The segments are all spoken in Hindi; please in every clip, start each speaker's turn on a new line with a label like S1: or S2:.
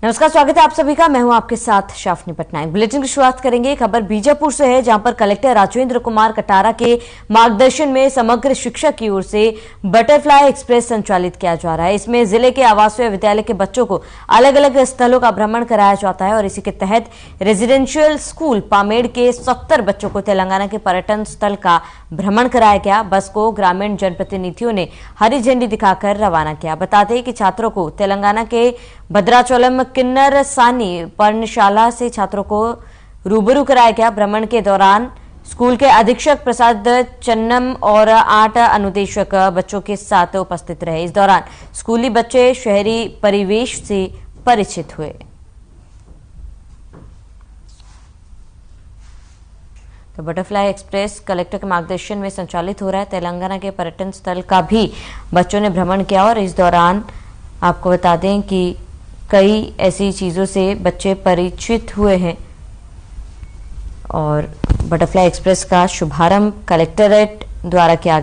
S1: नमस्कार, स्वागत है आप सभी का। मैं हूं आपके साथ शाफनी पटनायक। बुलेटिन की शुरुआत करेंगे। खबर बीजापुर से है, जहां पर कलेक्टर राजेंद्र कुमार कटारा के मार्गदर्शन में समग्र शिक्षा की ओर से बटरफ्लाई एक्सप्रेस संचालित किया जा रहा है। इसमें जिले के आवासीय विद्यालय के बच्चों को अलग अलग स्थलों का भ्रमण कराया जाता है और इसी के तहत रेजिडेंशियल स्कूल पामेड़ के 70 बच्चों को तेलंगाना के पर्यटन स्थल का भ्रमण कराया गया। बस को ग्रामीण जनप्रतिनिधियों ने हरी झंडी दिखाकर रवाना किया। बता दें कि छात्रों को तेलंगाना के भद्राचलम किन्नर सानी पर्णशाला से छात्रों को रूबरू कराया गया। भ्रमण के दौरान स्कूल के अधीक्षक प्रसाद चन्नम और 8 अनुदेशक बच्चों के साथ उपस्थित रहे। इस दौरान स्कूली बच्चे शहरी परिवेश से परिचित हुए। तो बटरफ्लाई एक्सप्रेस कलेक्टर के मार्गदर्शन में संचालित हो रहा है। तेलंगाना के पर्यटन स्थल का भी बच्चों ने भ्रमण किया और इस दौरान आपको बता दें कि कई ऐसी चीज़ों से बच्चे परिचित हुए हैं और बटरफ्लाई एक्सप्रेस का शुभारंभ कलेक्टर द्वारा किया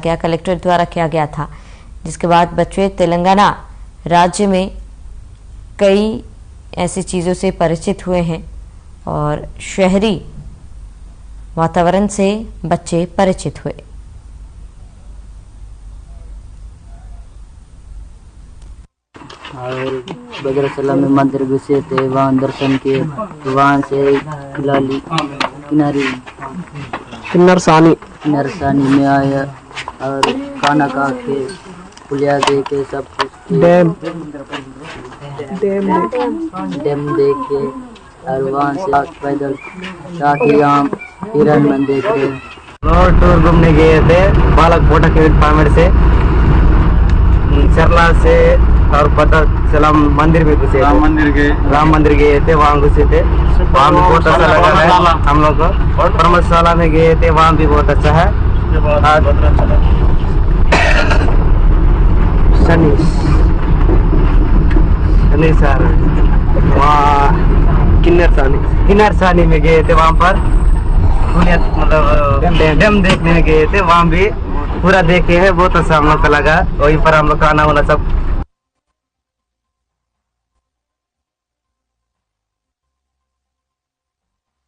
S1: गया था, जिसके बाद बच्चे तेलंगाना राज्य में कई ऐसी चीज़ों से परिचित हुए हैं और शहरी वातावरण से बच्चे परिचित हुए।
S2: और भद्राचलम में मंदिर घुसे थे, वहाँ दर्शन किए। वहाँ से किन्नर सानी में आया और खाना खा के पुलिया दे के सब कुछ डैम देख के और वहाँ से पैदल शाटीराम हिरण मंदिर देख के टूर घूमने गए थे। बालक फोटा के पामेड़ से सरला से और भद्राचलम मंदिर में घुसे, राम मंदिर गए थे, वहाँ घुसे थे। वहाँ भी बहुत अच्छा लगा है हम लोग को। और धर्मशाला में गए थे, वहाँ भी बहुत अच्छा है। शनि सर वहाँ किन्नर सानी में गए थे, वहाँ पर मतलब डैम देखने गए थे। वहाँ भी पूरा देखे हैं, बहुत अच्छा हम लोग को लगा। वहीं पर हम लोग खाना वाना सब।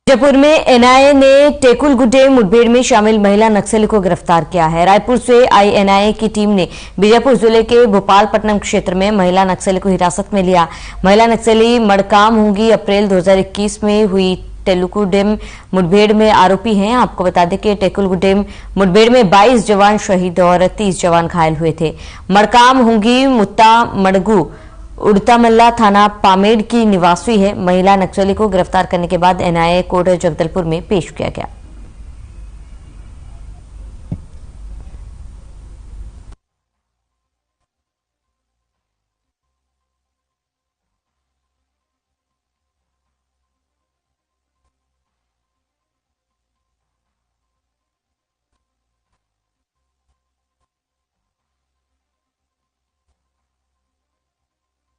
S1: बीजापुर में एनआईए ने टेकुलगुड्डे मुठभेड़ में शामिल महिला नक्सली को गिरफ्तार किया है। रायपुर से आई एनआईए की टीम ने बीजापुर जिले के भोपालपट्टनम क्षेत्र में महिला नक्सली को हिरासत में लिया। महिला नक्सली मड़काम होंगी अप्रैल 2021 में हुई टेकुलगुड्डेम मुठभेड़ में आरोपी हैं। आपको बता दें कि टेकुलगुड्डेम मुठभेड़ में 22 जवान शहीद और 30 जवान घायल हुए थे। मड़काम होंगी मुत्ता मड़गू उड़तामल्ला थाना पामेड़ की निवासी है। महिला नक्सली को गिरफ्तार करने के बाद एनआईए कोर्ट जगदलपुर में पेश किया गया।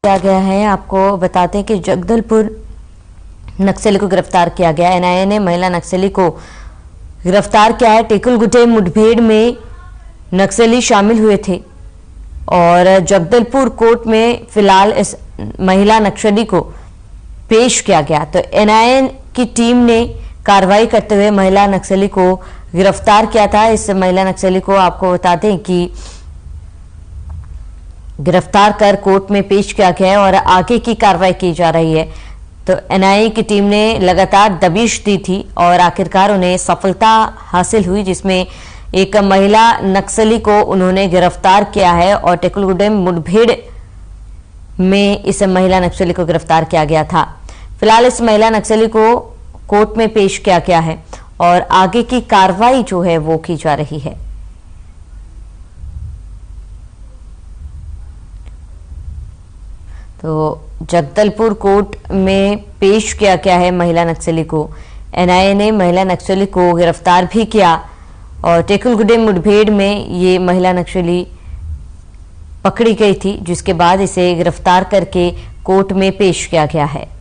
S1: किया गया है। आपको बताते हैं कि जगदलपुर नक्सली को गिरफ्तार किया गया। एनआईए ने महिला नक्सली को गिरफ्तार किया है। टेकुलगुड्डे मुठभेड़ में नक्सली शामिल हुए थे और जगदलपुर कोर्ट में फिलहाल इस महिला नक्सली को पेश किया गया। तो एनआईए की टीम ने कार्रवाई करते हुए महिला नक्सली को गिरफ्तार किया था। इस महिला नक्सली को आपको बता दें कि गिरफ्तार कर कोर्ट में पेश किया गया है और आगे की कार्रवाई की जा रही है। तो एनआईए की टीम ने लगातार दबिश दी थी और आखिरकार उन्हें सफलता हासिल हुई, जिसमें एक महिला नक्सली को उन्होंने गिरफ्तार किया है और टेकुलगुड्डे मुठभेड़ में इस महिला नक्सली को गिरफ्तार किया गया था। फिलहाल इस महिला नक्सली को कोर्ट में पेश किया गया है और आगे की कार्रवाई जो है वो की जा रही है। तो जगदलपुर कोर्ट में पेश किया गया है महिला नक्सली को। एनआईए ने महिला नक्सली को गिरफ्तार भी किया और टेकुलगुड्डे मुठभेड़ में ये महिला नक्सली पकड़ी गई थी, जिसके बाद इसे गिरफ्तार करके कोर्ट में पेश किया गया है।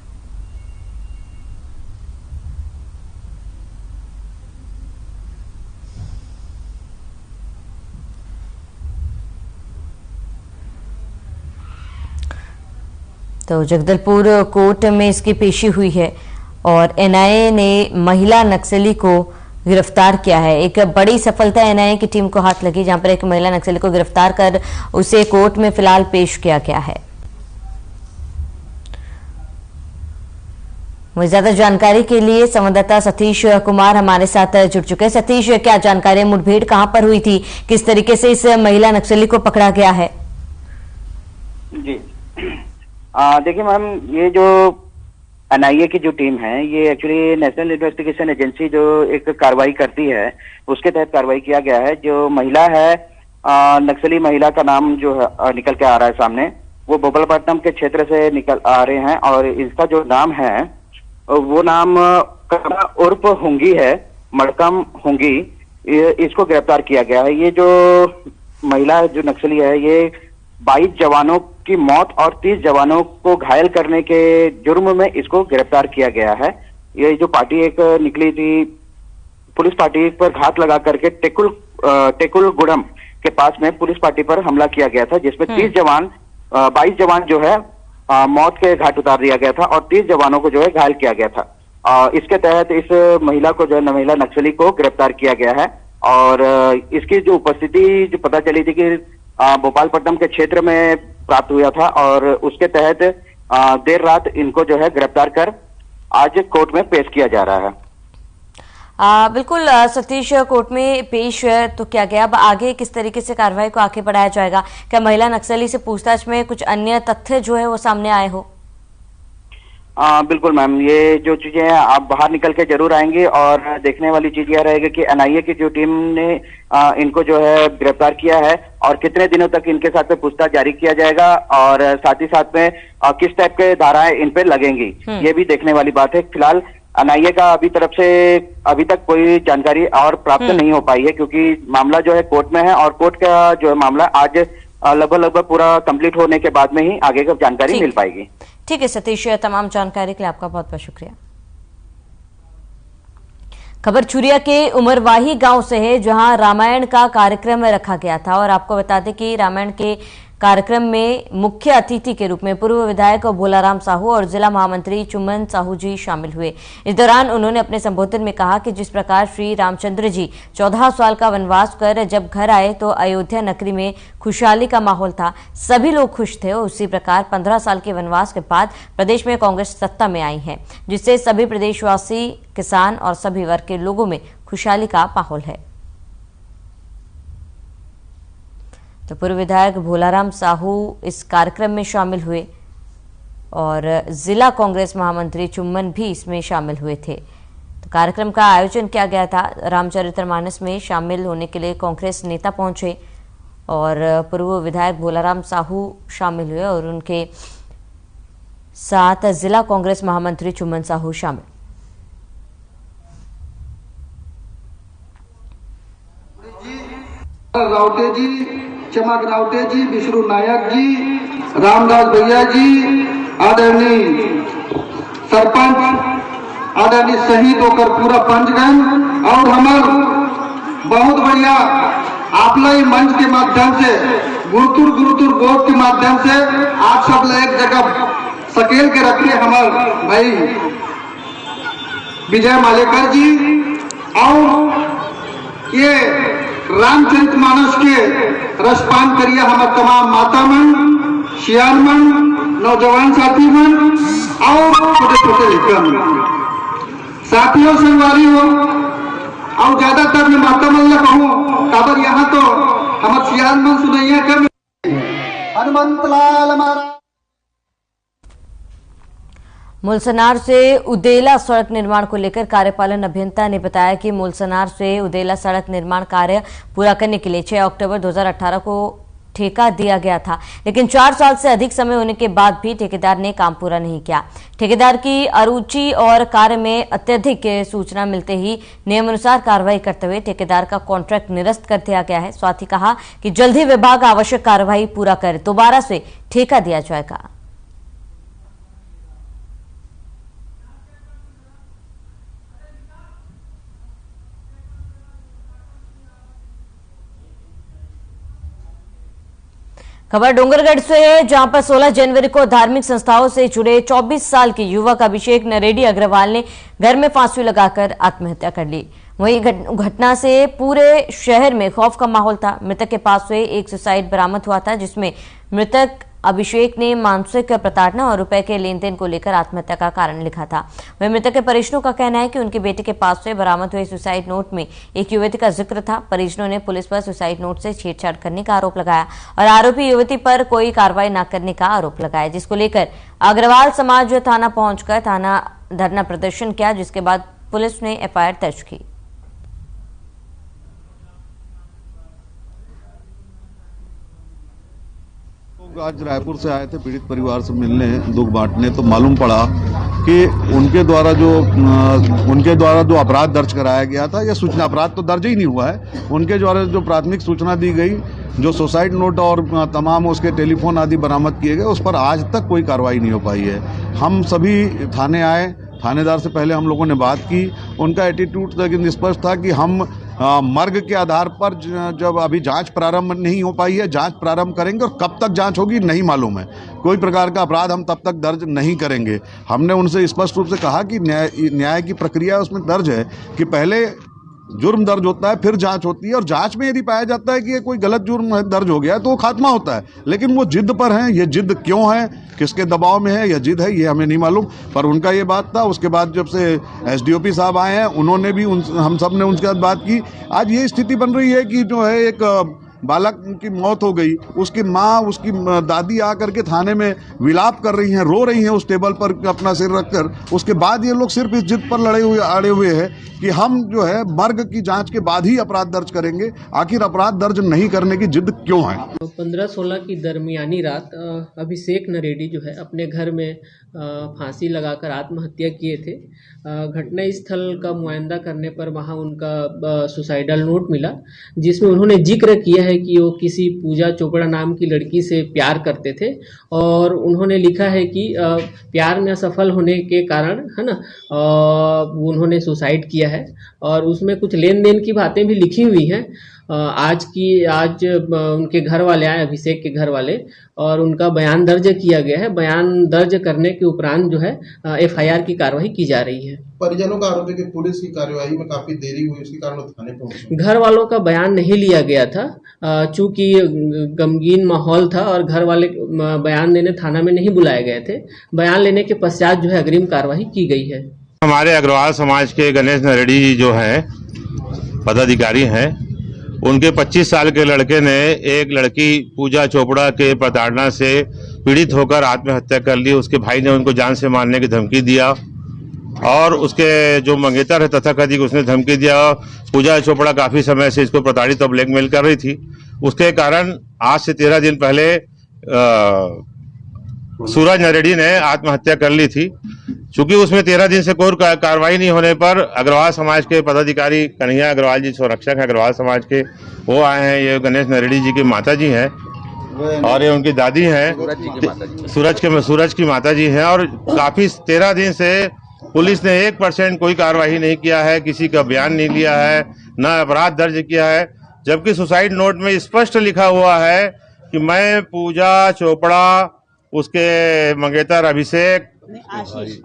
S1: तो तो जगदलपुर कोर्ट में इसकी पेशी हुई है और एनआईए ने महिला नक्सली को गिरफ्तार किया है। एक बड़ी सफलता एनआईए की टीम को हाथ लगी, जहां पर एक महिला नक्सली को गिरफ्तार कर उसे कोर्ट में फिलहाल पेश किया गया है। वहीं ज्यादा जानकारी के लिए संवाददाता सतीश कुमार हमारे साथ जुड़ चुके हैं। सतीश, क्या जानकारी, मुठभेड़ कहां पर हुई थी, किस तरीके से इस महिला नक्सली को पकड़ा गया है?
S3: जी देखिए मैम, ये जो एनआईए की जो टीम है, ये एक्चुअली नेशनल इन्वेस्टिगेशन एजेंसी जो एक कार्रवाई करती है, उसके तहत कार्रवाई किया गया है। जो महिला है, नक्सली महिला का नाम जो है निकल के आ रहा है सामने, वो भोपालपट्टनम के क्षेत्र से निकल आ रहे हैं और इसका जो नाम है वो नाम उर्फ हुंगी है, मड़कम हुंगी। इसको गिरफ्तार किया गया है। ये जो महिला जो नक्सली है, ये 22 जवानों की मौत और 30 जवानों को घायल करने के जुर्म में इसको गिरफ्तार किया गया है। ये जो पार्टी एक निकली थी, पुलिस पार्टी पर घात लगा करके टेकुल गुड़म के पास में पुलिस पार्टी पर हमला किया गया था, जिसमें 22 जवान जो है मौत के घाट उतार दिया गया था और 30 जवानों को जो है घायल किया गया था। इसके तहत इस महिला को जो है, महिला नक्सली को गिरफ्तार किया गया है और इसकी जो उपस्थिति जो पता चली थी कि भोपालपट्टनम के क्षेत्र में प्राप्त हुआ था और उसके तहत देर रात इनको जो है गिरफ्तार कर आज कोर्ट में पेश किया जा रहा है।
S1: बिल्कुल सतीश, कोर्ट में पेश तो किया गया। अब आगे किस तरीके से कार्रवाई को आगे बढ़ाया जाएगा? क्या महिला नक्सली से पूछताछ में कुछ अन्य तथ्य जो है वो सामने आए हो?
S3: बिल्कुल मैम, ये जो चीजें हैं आप बाहर निकल के जरूर आएंगे और देखने वाली चीज यह रहेगी कि एनआईए की जो टीम ने इनको जो है गिरफ्तार किया है और कितने दिनों तक इनके साथ में पूछताछ जारी किया जाएगा और साथ ही साथ में किस टाइप के धाराएं इन पे लगेंगी, ये भी देखने वाली बात है। फिलहाल एनआईए का अभी तक कोई जानकारी और प्राप्त नहीं हो पाई है, क्योंकि मामला जो है कोर्ट में है और कोर्ट का जो है मामला आज लगभग पूरा कंप्लीट होने के बाद में ही आगे का जानकारी मिल पाएगी।
S1: ठीक है सतीश, तमाम जानकारी के लिए आपका बहुत बहुत शुक्रिया। खबर चुरिया के उमरवाही गांव से है, जहां रामायण का कार्यक्रम रखा गया था और आपको बता दें कि रामायण के कार्यक्रम में मुख्य अतिथि के रूप में पूर्व विधायक भोलाराम साहू और जिला महामंत्री चुम्मन साहू जी शामिल हुए। इस दौरान उन्होंने अपने संबोधन में कहा कि जिस प्रकार श्री रामचंद्र जी 14 साल का वनवास कर जब घर आए तो अयोध्या नगरी में खुशहाली का माहौल था, सभी लोग खुश थे। और उसी प्रकार 15 साल के वनवास के बाद प्रदेश में कांग्रेस सत्ता में आई है, जिससे सभी प्रदेशवासी, किसान और सभी वर्ग के लोगों में खुशहाली का माहौल है। तो पूर्व विधायक भोलाराम साहू इस कार्यक्रम में शामिल हुए और जिला कांग्रेस महामंत्री चुम्मन भी इसमें शामिल हुए थे। तो कार्यक्रम का आयोजन किया गया था। रामचरितमानस में शामिल होने के लिए कांग्रेस नेता पहुंचे और पूर्व विधायक भोलाराम साहू शामिल हुए और उनके साथ जिला कांग्रेस महामंत्री चुम्मन साहू शामिल।
S4: रावटे जी, चमक रावटे जी, विष्णु नायक जी, रामदास भैया जी, आदरणीय सरपंच, आदरणीय शहीद होकर पूरा पंचगण और हमार बहुत बढ़िया आपला मंच के माध्यम से गुरुतुर बोर्ड के माध्यम से आप सब एक जगह सकेल के रखिए हमार भाई विजय मालेकर जी और ये रामचरितमानस के रसपान करिए हमारे तमाम माता मन, सियान मन, नौजवान साथी मन और छोटे छोटे साथियों संगवारी हो और ज्यादातर मैं माता मन ला कहूँ काबर यहाँ तो हमारे सियान मन सुनैया कर हनुमंत लाल महाराज।
S1: मूलसनार से उदेला सड़क निर्माण को लेकर कार्यपालन अभियंता ने बताया कि मूलसनार से उदेला सड़क निर्माण कार्य पूरा करने के लिए 6 अक्टूबर 2018 को ठेका दिया गया था, लेकिन 4 साल से अधिक समय होने के बाद भी ठेकेदार ने काम पूरा नहीं किया। ठेकेदार की अरुचि और कार्य में अत्यधिक सूचना मिलते ही नियमानुसार कार्रवाई करते हुए ठेकेदार का कॉन्ट्रैक्ट निरस्त कर दिया गया है। साथ ही कहा कि जल्द ही विभाग आवश्यक कार्रवाई पूरा कर दोबारा से ठेका दिया जाएगा। खबर डूंगरगढ़ से है, जहां पर 16 जनवरी को धार्मिक संस्थाओं से जुड़े 24 साल के युवक अभिषेक नरेडी अग्रवाल ने घर में फांसी लगाकर आत्महत्या कर ली। वहीं घटना से पूरे शहर में खौफ का माहौल था। मृतक के पास से एक सुसाइड बरामद हुआ था, जिसमें मृतक अभिषेक ने मानसिक प्रताड़ना और रुपए के लेन देन को लेकर आत्महत्या का कारण लिखा था। वहीं मृतक के परिजनों का कहना है कि उनके बेटे के पास से बरामद हुए सुसाइड नोट में एक युवती का जिक्र था। परिजनों ने पुलिस पर सुसाइड नोट से छेड़छाड़ करने का आरोप लगाया और आरोपी युवती पर कोई कार्रवाई न करने का आरोप लगाया, जिसको लेकर अग्रवाल समाज थाना पहुंचकर थाना धरना प्रदर्शन किया, जिसके बाद पुलिस ने एफआईआर दर्ज की।
S5: आज रायपुर से आए थे पीड़ित परिवार से मिलने, दुख बांटने, तो मालूम पड़ा कि उनके द्वारा जो अपराध दर्ज कराया गया था, यह सूचना अपराध तो दर्ज ही नहीं हुआ है। उनके द्वारा जो प्राथमिक सूचना दी गई, जो सुसाइड नोट और तमाम उसके टेलीफोन आदि बरामद किए गए, उस पर आज तक कोई कार्रवाई नहीं हो पाई है। हम सभी थाने आए, थानेदार से पहले हम लोगों ने बात की। उनका एटीट्यूड लेकिन स्पष्ट था कि हम मर्ग के आधार पर जब अभी जांच प्रारंभ नहीं हो पाई है, जांच प्रारंभ करेंगे और कब तक जांच होगी नहीं मालूम है। कोई प्रकार का अपराध हम तब तक दर्ज नहीं करेंगे। हमने उनसे स्पष्ट रूप से कहा कि न्याय की प्रक्रिया उसमें दर्ज है कि पहले जुर्म दर्ज होता है, फिर जांच होती है, और जांच में यदि पाया जाता है कि ये कोई गलत जुर्म दर्ज हो गया है तो वो खात्मा होता है। लेकिन वो जिद पर हैं, ये जिद क्यों है, किसके दबाव में है, यह जिद है, ये हमें नहीं मालूम। पर उनका ये बात था। उसके बाद जब से एसडीओपी साहब आए हैं, उन्होंने भी हम सब ने उनके साथ बात की। आज ये स्थिति बन रही है कि जो है एक बालक की मौत हो गई, उसकी माँ, उसकी दादी आकर के थाने में विलाप कर रही हैं, रो रही हैं उस टेबल पर अपना सिर रखकर। उसके बाद ये लोग सिर्फ इस जिद पर अड़े हुए हैं कि हम जो है मर्ग की जांच के बाद ही अपराध दर्ज करेंगे। आखिर अपराध दर्ज नहीं करने की जिद क्यों है?
S6: 15-16 की दरमियानी रात अभिषेक नरेडी जो है अपने घर में फांसी लगाकर आत्महत्या किए थे। घटना स्थल का मुआयना करने पर वहां उनका सुसाइडल नोट मिला, जिसमें उन्होंने जिक्र किया है कि वो किसी पूजा चोपड़ा नाम की लड़की से प्यार करते थे और उन्होंने लिखा है कि प्यार में असफल होने के कारण, है ना, उन्होंने सुसाइड किया है। और उसमें कुछ लेन देन की बातें भी लिखी हुई हैं। आज उनके घर वाले आए, अभिषेक के घर वाले, और उनका बयान दर्ज किया गया है। बयान दर्ज करने के उपरांत जो है एफआईआर की कार्रवाई की जा रही है। परिजनों का आरोप है कि पुलिस की कार्यवाही में काफी देरी हुई, उसके कारण थाने पहुंचे। घर वालों का बयान नहीं लिया गया था, चूंकि गमगीन माहौल था और घर वाले बयान देने थाना में नहीं बुलाए गए थे। बयान लेने के पश्चात जो है अग्रिम कार्रवाई की गई है।
S7: हमारे अग्रवाल समाज के गणेश नरेडी जी जो हैं पदाधिकारी हैं, उनके 25 साल के लड़के ने एक लड़की पूजा चोपड़ा के प्रताड़ना से पीड़ित होकर आत्महत्या कर ली। उसके भाई ने उनको जान से मारने की धमकी दिया और उसके जो मंगेतर है तथाकथित, उसने धमकी दिया। पूजा चोपड़ा काफी समय से इसको प्रताड़ित और ब्लैकमेल कर रही थी। उसके कारण आज से 13 दिन पहले सूरज नरेडी ने आत्महत्या कर ली थी। चूंकि उसमें 13 दिन से कोई कार्रवाई नहीं होने पर अग्रवाल समाज के पदाधिकारी कन्हैया अग्रवाल जी संरक्षक हैं अग्रवाल समाज के, वो आए हैं। ये गणेश नरेडी जी की माता जी हैं और ये उनकी दादी हैं, सूरज की माता जी हैं। और काफी 13 दिन से पुलिस ने 1% कोई कार्रवाई नहीं किया है, किसी का बयान नहीं लिया है, न अपराध दर्ज किया है। जबकि सुसाइड नोट में स्पष्ट लिखा हुआ है कि मैं पूजा चोपड़ा, उसके मंगेतर अभिषेक,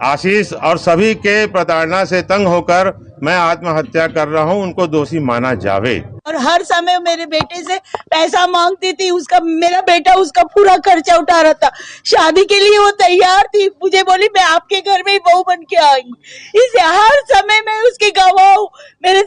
S7: आशीष और सभी के प्रताड़ना से तंग होकर मैं आत्महत्या कर रहा हूं, उनको दोषी माना जावे।
S8: और हर समय मेरे बेटे से पैसा मांगती थी, मेरा बेटा उसका पूरा खर्चा उठा रहा था। शादी के लिए वो तैयार थी, मुझे बोली मैं आपके घर में ही बहू बन के आऊंगी। इसे हर समय मैं उसकी गवाह हूँ।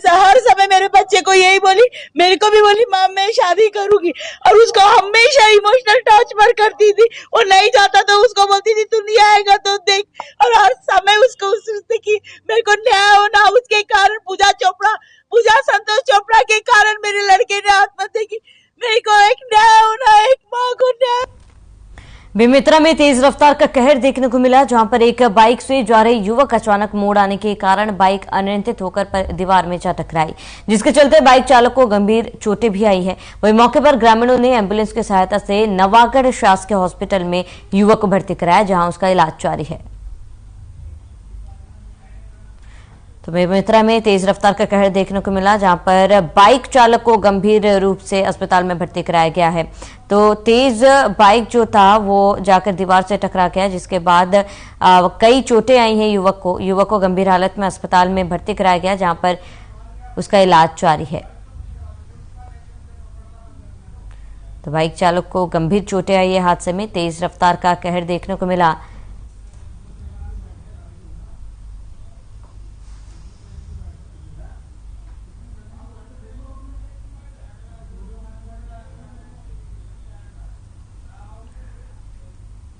S8: हर समय मेरे बच्चे को यही बोली, मेरे को भी बोली माँ मैं शादी करूंगी, और उसको हमेशा इमोशनल टॉर्चर करती थी। वो नहीं जाता तो उसको बोलती थी तू नहीं आएगा तो देख, और हर समय उसको सोचती कि मेरे को न्याय होना। उसके कारण पूजा संतोष चोपड़ा के कारण मेरे लड़के ने आत्महत्या की। मेरे को एक न्याय होना, एक माँ को न्याय।
S1: बेमेतरा में तेज रफ्तार का कहर देखने को मिला, जहां पर एक बाइक से जा रहे युवक अचानक मोड़ आने के कारण बाइक अनियंत्रित होकर दीवार में जा टकराई, जिसके चलते बाइक चालक को गंभीर चोटें भी आई है। वहीं मौके पर ग्रामीणों ने एम्बुलेंस की सहायता से नवागढ़ शासकीय हॉस्पिटल में युवक को भर्ती कराया, जहां उसका इलाज जारी है। तो बेमेतरा में तेज रफ्तार का कहर देखने को मिला, जहां पर बाइक चालक को गंभीर रूप से अस्पताल में भर्ती कराया गया है। तो तेज बाइक जो था वो जाकर दीवार से टकरा गया, जिसके बाद कई चोटें आई हैं युवक को गंभीर हालत में अस्पताल में भर्ती कराया गया, जहां पर उसका इलाज जारी है। तो बाइक चालक को गंभीर चोटें आई है हादसे में। तेज रफ्तार का कहर देखने को मिला।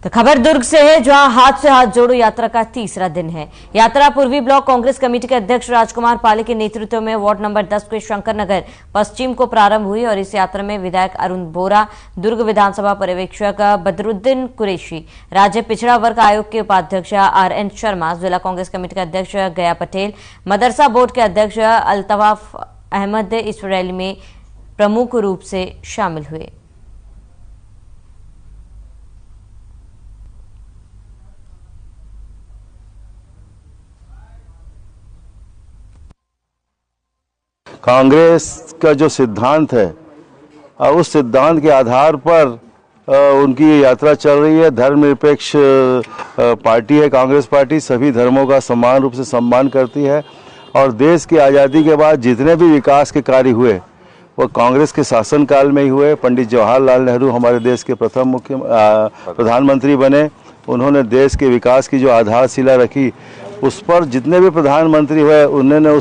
S1: तो खबर दुर्ग से है, जहां हाथ से हाथ जोड़ो यात्रा का तीसरा दिन है। यात्रा पूर्वी ब्लॉक कांग्रेस कमेटी के अध्यक्ष राजकुमार पाले के नेतृत्व में वार्ड नंबर 10 के शंकर नगर पश्चिम को प्रारंभ हुई और इस यात्रा में विधायक अरुण बोरा, दुर्ग विधानसभा पर्यवेक्षक बदरुद्दीन कुरैशी, राज्य पिछड़ा वर्ग आयोग के उपाध्यक्ष RN शर्मा, जिला कांग्रेस कमेटी के अध्यक्ष गया पटेल, मदरसा बोर्ड के अध्यक्ष अल्तवाफ अहमद इस रैली में प्रमुख रूप से शामिल हुए।
S9: कांग्रेस का जो सिद्धांत है उस सिद्धांत के आधार पर उनकी ये यात्रा चल रही है। धर्मनिरपेक्ष पार्टी है कांग्रेस पार्टी, सभी धर्मों का समान रूप से सम्मान करती है और देश की आज़ादी के बाद जितने भी विकास के कार्य हुए वो कांग्रेस के शासनकाल में ही हुए। पंडित जवाहरलाल नेहरू हमारे देश के प्रथम प्रधानमंत्री बने। उन्होंने देश के विकास की जो आधारशिला रखी, उस पर जितने भी प्रधानमंत्री हुए उन्होंने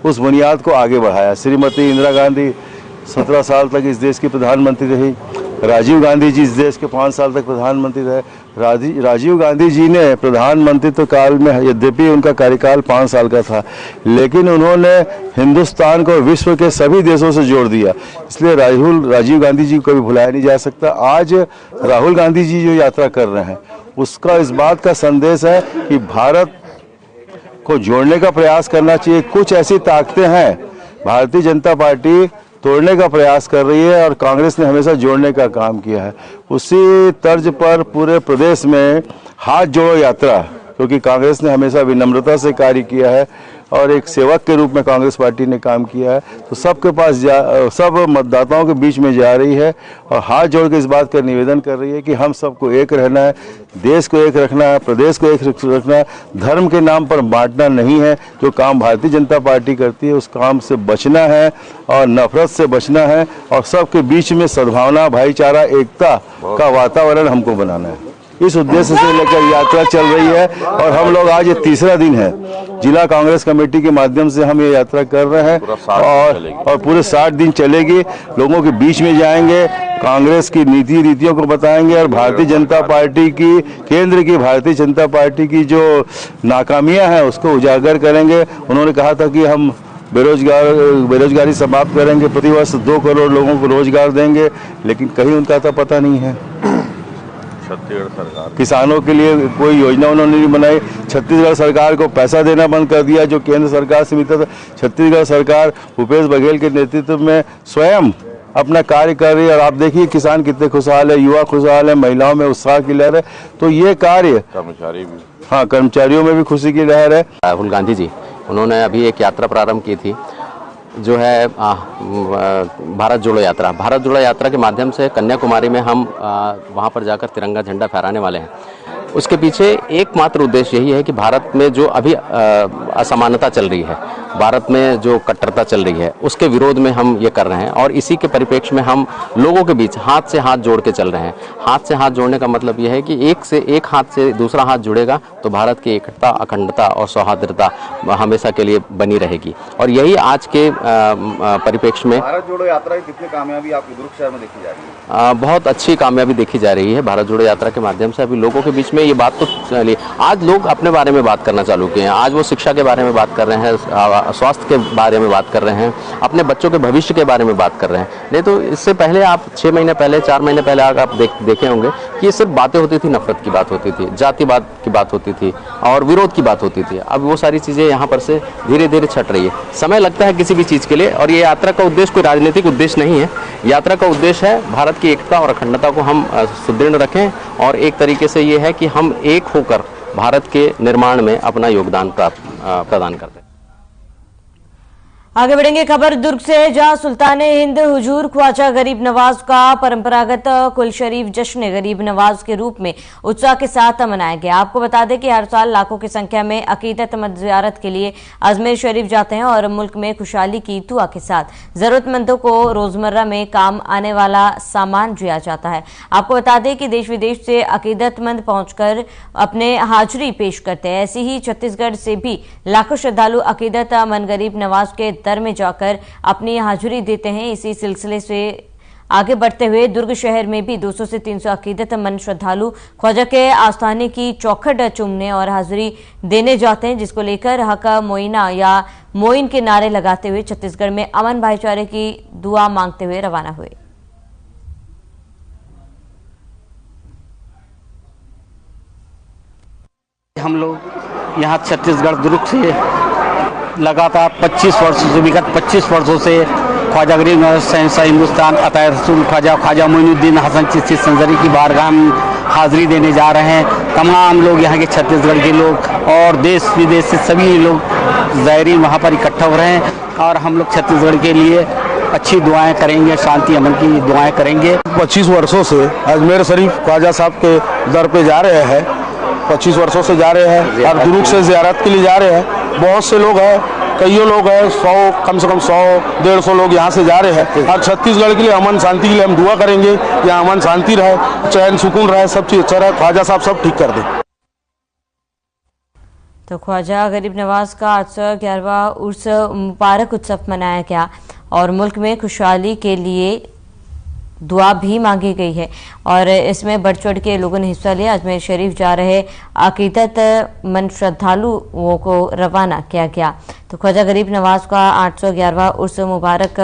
S9: उस बुनियाद को आगे बढ़ाया। श्रीमती इंदिरा गांधी 17 साल तक इस देश की प्रधानमंत्री रही। राजीव गांधी जी इस देश के 5 साल तक प्रधानमंत्री रहे। राजीव गांधी जी ने प्रधानमंत्रित्व काल में, यद्यपि उनका कार्यकाल 5 साल का था, लेकिन उन्होंने हिंदुस्तान को विश्व के सभी देशों से जोड़ दिया। इसलिए राजीव गांधी जी को कभी भुलाया नहीं जा सकता। आज राहुल गांधी जी जो यात्रा कर रहे हैं उसका इस बात का संदेश है कि भारत को जोड़ने का प्रयास करना चाहिए। कुछ ऐसी ताकतें हैं, भारतीय जनता पार्टी तोड़ने का प्रयास कर रही है और कांग्रेस ने हमेशा जोड़ने का काम किया है। उसी तर्ज पर पूरे प्रदेश में हाथ जोड़ो यात्रा, क्योंकि कांग्रेस ने हमेशा विनम्रता से कार्य किया है और एक सेवक के रूप में कांग्रेस पार्टी ने काम किया है, तो सबके पास सब मतदाताओं के बीच में जा रही है और हाथ जोड़ के इस बात का निवेदन कर रही है कि हम सबको एक रहना है, देश को एक रखना है, प्रदेश को एक रखना है, धर्म के नाम पर बांटना नहीं है। जो काम भारतीय जनता पार्टी करती है उस काम से बचना है और नफरत से बचना है और सबके बीच में सद्भावना, भाईचारा, एकता का वातावरण हमको बनाना है। इस उद्देश्य से लेकर यात्रा चल रही है और हम लोग आज ये तीसरा दिन है, जिला कांग्रेस कमेटी के माध्यम से हम ये यात्रा कर रहे हैं और पूरे 60 दिन चलेगी। लोगों के बीच में जाएंगे, कांग्रेस की नीति रीतियों को बताएंगे और भारतीय जनता पार्टी की, केंद्र की भारतीय जनता पार्टी की जो नाकामियां हैं उसको उजागर करेंगे। उन्होंने कहा था कि हम बेरोजगारी समाप्त करेंगे, प्रतिवर्ष 2 करोड़ लोगों को रोजगार देंगे, लेकिन कहीं उनका तो पता नहीं है। छत्तीसगढ़ सरकार किसानों के लिए कोई योजना उन्होंने नहीं बनाई। छत्तीसगढ़ सरकार को पैसा देना बंद कर दिया जो केंद्र सरकार से मिलता था। छत्तीसगढ़ सरकार भूपेश बघेल के नेतृत्व में स्वयं अपना कार्य कर रही है और आप देखिए किसान कितने खुशहाल है, युवा खुशहाल है, महिलाओं में उत्साह की लहर है। तो ये कार्य कर्मचारियों में भी खुशी की लहर है।
S10: राहुल गांधी जी उन्होंने अभी एक यात्रा प्रारंभ की थी जो है भारत जोड़ो यात्रा। भारत जोड़ो यात्रा के माध्यम से कन्याकुमारी में हम वहाँ पर जाकर तिरंगा झंडा फहराने वाले हैं। उसके पीछे एकमात्र उद्देश्य यही है कि भारत में जो अभी असमानता चल रही है, भारत में जो कट्टरता चल रही है, उसके विरोध में हम ये कर रहे हैं और इसी के परिप्रेक्ष्य में हम लोगों के बीच हाथ से हाथ जोड़ के चल रहे हैं। हाथ से हाथ जोड़ने का मतलब यह है कि एक हाथ से दूसरा हाथ जुड़ेगा तो भारत की एकता, अखंडता और सौहार्दता हमेशा के लिए बनी रहेगी और यही आज के परिप्रेक्ष्य में
S9: भारत जोड़ो यात्रा की कितनी कामयाबी आपके दुर्ग शहर में देखी जा रही है?
S10: बहुत अच्छी कामयाबी देखी जा रही है भारत जोड़ो यात्रा के माध्यम से। अभी लोगों के बीच में ये बात तो चली, आज लोग अपने बारे में बात करना चालू किए हैं। आज वो शिक्षा के बारे में बात कर रहे हैं, स्वास्थ्य के बारे में बात कर रहे हैं, अपने बच्चों के भविष्य के बारे में बात कर रहे हैं। नहीं तो इससे पहले आप 6 महीने पहले, 4 महीने पहले आप देखे होंगे कि ये सिर्फ बातें होती थी, नफरत की बात होती थी, जातिवाद की बात होती थी और विरोध की बात होती थी। अब वो सारी चीज़ें यहाँ पर से धीरे धीरे छट रही है। समय लगता है किसी भी चीज़ के लिए और ये यात्रा का उद्देश्य कोई राजनीतिक उद्देश्य नहीं है। यात्रा का उद्देश्य है भारत की एकता और अखंडता को हम सुदृढ़ रखें और एक तरीके से ये है कि हम एक होकर भारत के निर्माण में अपना योगदान प्राप्त प्रदान करते हैं।
S1: आगे बढ़ेंगे खबर दुर्ग से, जहां सुल्तान हिंद हुजूर ख्वाजा गरीब नवाज का परंपरागत कुल शरीफ जश्न गरीब नवाज के रूप में उत्साह के साथ मनाया गया। आपको बता दें कि हर साल लाखों की संख्या में अकीदतमंद ज़ियारत के लिए अजमेर शरीफ जाते हैं और मुल्क में खुशहाली की दुआ के साथ जरूरतमंदों को रोजमर्रा में काम आने वाला सामान दिया जाता है। आपको बता दें कि देश विदेश से अकीदतमंद पहुंचकर अपने हाजिरी पेश करते हैं। ऐसी ही छत्तीसगढ़ से भी लाखों श्रद्धालु अकीदतमंद गरीब नवाज के दर में जाकर अपनी हाजिरी देते हैं। इसी सिलसिले से आगे बढ़ते हुए दुर्ग शहर में भी 200 से 300 अकीदतमंद श्रद्धालु ख्वाजा के आस्थाने की चौखट चूमने और हाजिरी देने जाते हैं, जिसको लेकर हक मोइना या मोइन के नारे लगाते हुए छत्तीसगढ़ में अमन भाईचारे की दुआ मांगते हुए रवाना हुए।
S11: हम लोग यहाँ छत्तीसगढ़ दुर्ग से लगातार 25 वर्षों से विगत 25 वर्षों से ख्वाजा गरीब नवाज शहंशाह हिंदुस्तान अताए रसूल ख्वाजा मोइनुद्दीन हसन चिश्ती संजरी की बारगाह में हाजिरी देने जा रहे हैं। तमाम लोग यहाँ के छत्तीसगढ़ के लोग और देश विदेश से सभी लोग ज़ायरीन वहाँ पर इकट्ठा हो रहे हैं और हम लोग छत्तीसगढ़ के लिए अच्छी दुआएं करेंगे, शांति अमन की दुआएं करेंगे।
S12: 25 वर्षों से अजमेर शरीफ ख्वाजा साहब के दर पे जा रहे हैं, 25 वर्षों से जा रहे हैं और दुर्ग से ज़ियारत के लिए जा रहे हैं। बहुत से लोग हैं, कईयों लोग हैं, 100 कम से कम 100-150 लोग यहाँ से जा रहे हैं और छत्तीसगढ़ के लिए अमन शांति के लिए हम दुआ करेंगे। यहाँ अमन शांति रहे, चैन सुकून रहे, सब चीज़ अच्छा रहे, ख्वाजा साहब सब ठीक कर दें।
S1: तो ख्वाजा गरीब नवाज का 811वां उर्स मुबारक उत्सव मनाया गया और मुल्क में खुशहाली के लिए दुआ भी मांगी गई है और इसमें बढ़ चढ़ के लोगों ने हिस्सा लिया। अजमेर शरीफ जा रहे अकीदतमंद श्रद्धालुओं को रवाना किया गया। तो ख्वाजा गरीब नवाज का 811वां उर्स मुबारक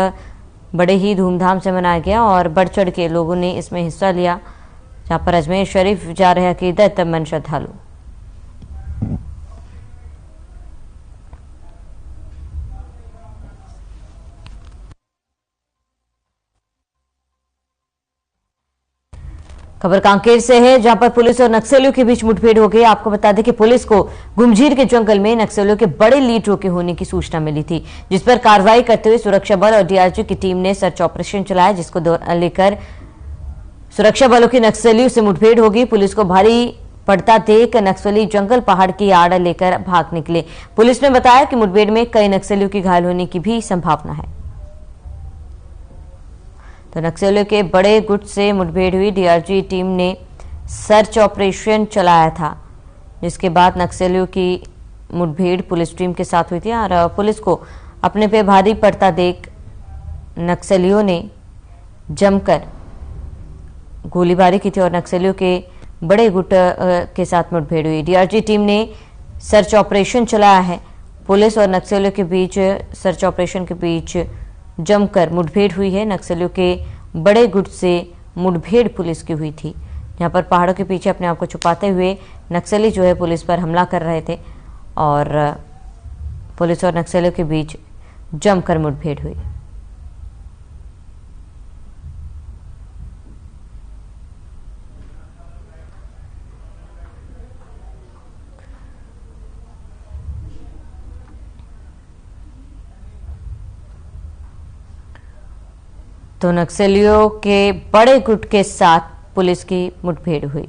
S1: बड़े ही धूमधाम से मनाया गया और बढ़ चढ़ के लोगों ने इसमें हिस्सा लिया, जहां पर अजमेर शरीफ जा रहे अकीदतमंद श्रद्धालु। खबर कांकेर से है, जहां पर पुलिस और नक्सलियों के बीच मुठभेड़ हो गई। आपको बता दें कि पुलिस को गुमझीर के जंगल में नक्सलियों के बड़े लीड रोके होने की सूचना मिली थी, जिस पर कार्रवाई करते हुए सुरक्षा बल और डीआरजी की टीम ने सर्च ऑपरेशन चलाया, जिसको लेकर सुरक्षा बलों की नक्सलियों से मुठभेड़ होगी। पुलिस को भारी पड़ता देख नक्सली जंगल पहाड़ की आड़ लेकर भाग निकले। पुलिस ने बताया कि मुठभेड़ में कई नक्सलियों की घायल होने की भी संभावना है। तो नक्सलियों के बड़े गुट से मुठभेड़ हुई। डीआरजी टीम ने सर्च ऑपरेशन चलाया था, जिसके बाद नक्सलियों की मुठभेड़ पुलिस टीम के साथ हुई थी और पुलिस को अपने पे भारी पड़ता देख नक्सलियों ने जमकर गोलीबारी की थी और नक्सलियों के बड़े गुट के साथ मुठभेड़ हुई। डीआरजी टीम ने सर्च ऑपरेशन चलाया है। पुलिस और नक्सलियों के बीच सर्च ऑपरेशन के बीच जमकर मुठभेड़ हुई है। नक्सलियों के बड़े गुट से मुठभेड़ पुलिस की हुई थी, जहां पर पहाड़ों के पीछे अपने आप को छुपाते हुए नक्सली जो है पुलिस पर हमला कर रहे थे और पुलिस और नक्सलियों के बीच जमकर मुठभेड़ हुई। तो नक्सलियों के बड़े गुट के साथ पुलिस की मुठभेड़ हुई।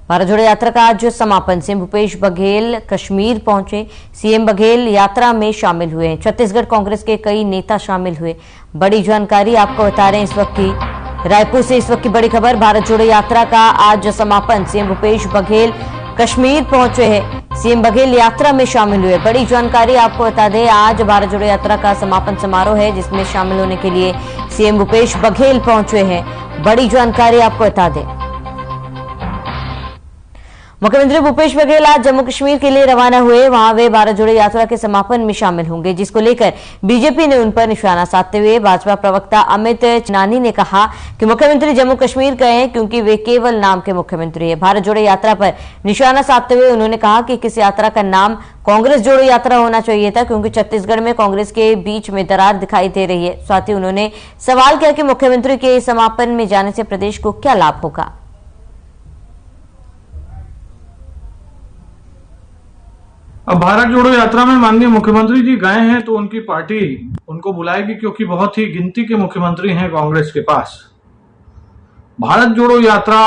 S1: भारत जोड़ो यात्रा का आज समापन। सीएम भूपेश बघेल कश्मीर पहुंचे। सीएम बघेल यात्रा में शामिल हुए हैं। छत्तीसगढ़ कांग्रेस के कई नेता शामिल हुए। बड़ी जानकारी आपको बता रहे हैं इस वक्त की रायपुर से इस वक्त की बड़ी खबर। भारत जोड़ो यात्रा का आज समापन। सीएम भूपेश बघेल कश्मीर पहुंचे हैं। सीएम बघेल यात्रा में शामिल हुए। बड़ी जानकारी आपको बता दें, आज भारत जोड़ो यात्रा का समापन समारोह है, जिसमें शामिल होने के लिए सीएम भूपेश बघेल पहुंचे हैं। बड़ी जानकारी आपको बता दें, मुख्यमंत्री भूपेश बघेल आज जम्मू कश्मीर के लिए रवाना हुए। वहां वे भारत जोड़ो यात्रा के समापन में शामिल होंगे, जिसको लेकर बीजेपी ने उन पर निशाना साधते हुए भाजपा प्रवक्ता अमित चनानी ने कहा कि मुख्यमंत्री जम्मू कश्मीर गए हैं क्योंकि वे केवल नाम के मुख्यमंत्री है। भारत जोड़ो यात्रा पर निशाना साधते हुए उन्होंने कहा कि किस यात्रा का नाम कांग्रेस जोड़ो यात्रा होना चाहिए था, क्योंकि छत्तीसगढ़ में कांग्रेस के बीच में दरार दिखाई दे रही है। साथ ही उन्होंने सवाल किया कि मुख्यमंत्री के समापन में जाने से प्रदेश को क्या लाभ होगा।
S13: अब भारत जोड़ो यात्रा में माननीय मुख्यमंत्री जी गए हैं तो उनकी पार्टी उनको बुलाएगी, क्योंकि बहुत ही गिनती के मुख्यमंत्री हैं कांग्रेस के पास। भारत जोड़ो यात्रा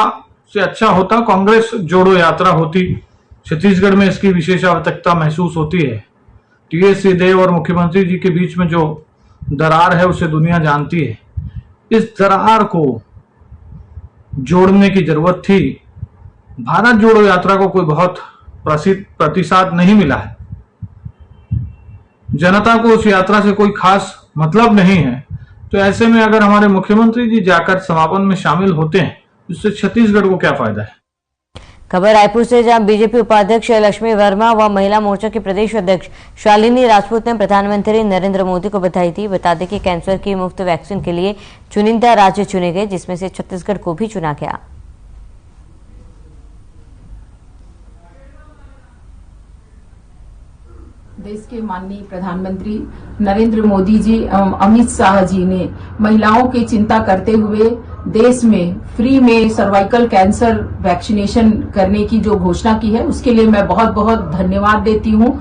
S13: से अच्छा होता कांग्रेस जोड़ो यात्रा होती। छत्तीसगढ़ में इसकी विशेष आवश्यकता महसूस होती है। टीएस सिंहदेव और मुख्यमंत्री जी के बीच में जो दरार है उसे दुनिया जानती है। इस दरार को जोड़ने की जरूरत थी। भारत जोड़ो यात्रा को कोई बहुत प्रतिसाद नहीं मिला है। जनता को उस यात्रा से कोई खास मतलब नहीं है। तो ऐसे में अगर हमारे मुख्यमंत्री जी जाकर समापन में शामिल होते हैं, इससे छत्तीसगढ़ को क्या फायदा है।
S1: खबर रायपुर से, जहां बीजेपी उपाध्यक्ष लक्ष्मी वर्मा व महिला मोर्चा के प्रदेश अध्यक्ष शालिनी राजपूत ने प्रधानमंत्री नरेंद्र मोदी को बधाई दी। बता दें कि कैंसर की मुफ्त वैक्सीन के लिए चुनिंदा राज्य चुने गए, जिसमें से छत्तीसगढ़ को भी चुना गया।
S14: देश के माननीय प्रधानमंत्री नरेंद्र मोदी जी एवं अमित शाह जी ने महिलाओं की चिंता करते हुए देश में फ्री में सर्वाइकल कैंसर वैक्सीनेशन करने की जो घोषणा की है, उसके लिए मैं बहुत बहुत धन्यवाद देती हूं।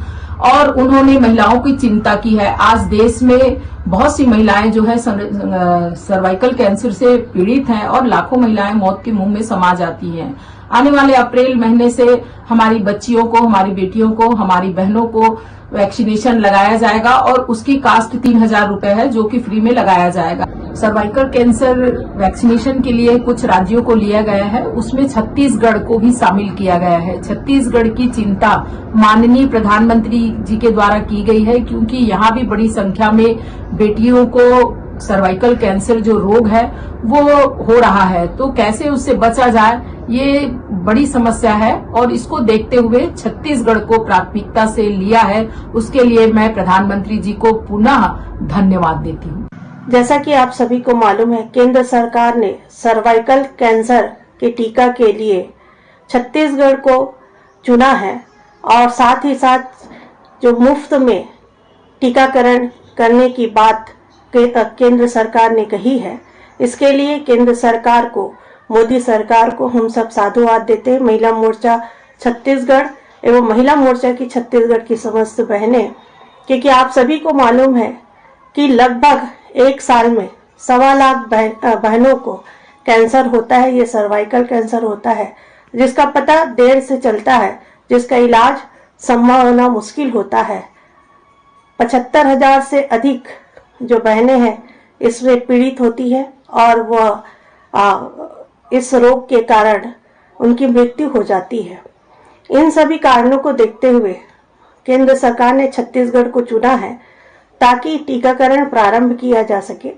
S14: और उन्होंने महिलाओं की चिंता की है। आज देश में बहुत सी महिलाएं जो है सर्वाइकल कैंसर से पीड़ित हैं और लाखों महिलाएं मौत के मुंह में समा जाती हैं। आने वाले अप्रैल महीने से हमारी बच्चियों को, हमारी बेटियों को, हमारी बहनों को वैक्सीनेशन लगाया जाएगा और उसकी कास्ट 3,000 रुपए है, जो कि फ्री में लगाया जाएगा। सर्वाइकल कैंसर वैक्सीनेशन के लिए कुछ राज्यों को लिया गया है, उसमें छत्तीसगढ़ को भी शामिल किया गया है। छत्तीसगढ़ की चिंता माननीय प्रधानमंत्री जी के द्वारा की गई है, क्योंकि यहाँ भी बड़ी संख्या में बेटियों को सर्वाइकल कैंसर जो रोग है वो हो रहा है। तो कैसे उससे बचा जाए, ये बड़ी समस्या है और इसको देखते हुए छत्तीसगढ़ को प्राथमिकता से लिया है। उसके लिए मैं प्रधानमंत्री जी को पुनः धन्यवाद देती हूँ।
S15: जैसा कि आप सभी को मालूम है, केंद्र सरकार ने सर्वाइकल कैंसर के टीका के लिए छत्तीसगढ़ को चुना है और साथ ही साथ जो मुफ्त में टीकाकरण करने की बात केंद्र सरकार ने कही है, इसके लिए केंद्र सरकार को, मोदी सरकार को हम सब साधुवाद देते हैं। महिला मोर्चा छत्तीसगढ़ एवं महिला मोर्चा की छत्तीसगढ़ की समस्त बहनें, क्योंकि आप सभी को मालूम है कि लगभग एक साल में 1.25 लाख बहनों को कैंसर होता है। ये सर्वाइकल कैंसर होता है, जिसका पता देर से चलता है, जिसका इलाज संभव होना मुश्किल होता है। 75,000 से अधिक जो बहनें हैं इसमें पीड़ित होती है और वह इस रोग के कारण उनकी मृत्यु हो जाती है। इन सभी कारणों को देखते हुए केंद्र सरकार ने छत्तीसगढ़ को चुना है ताकि टीकाकरण प्रारंभ किया जा सके।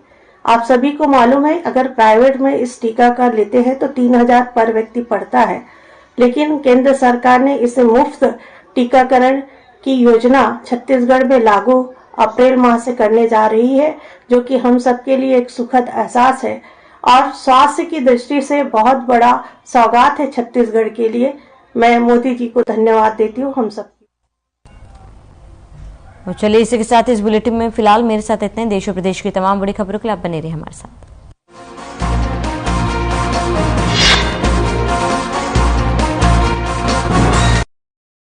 S15: आप सभी को मालूम है, अगर प्राइवेट में इस टीका का लेते हैं तो 3,000 पर व्यक्ति पड़ता है, लेकिन केंद्र सरकार ने इसे मुफ्त टीकाकरण की योजना छत्तीसगढ़ में लागू अप्रैल माह से करने जा रही है, जो कि हम सबके लिए एक सुखद एहसास है और स्वास्थ्य की दृष्टि से बहुत बड़ा सौगात है छत्तीसगढ़ के लिए। मैं मोदी जी को धन्यवाद देती हूँ हम सब।
S1: चलिए, इसी के साथ इस बुलेटिन में फिलहाल मेरे साथ इतने। देश और प्रदेश की तमाम बड़ी खबरों के लिए आप बने रहिए हमारे साथ।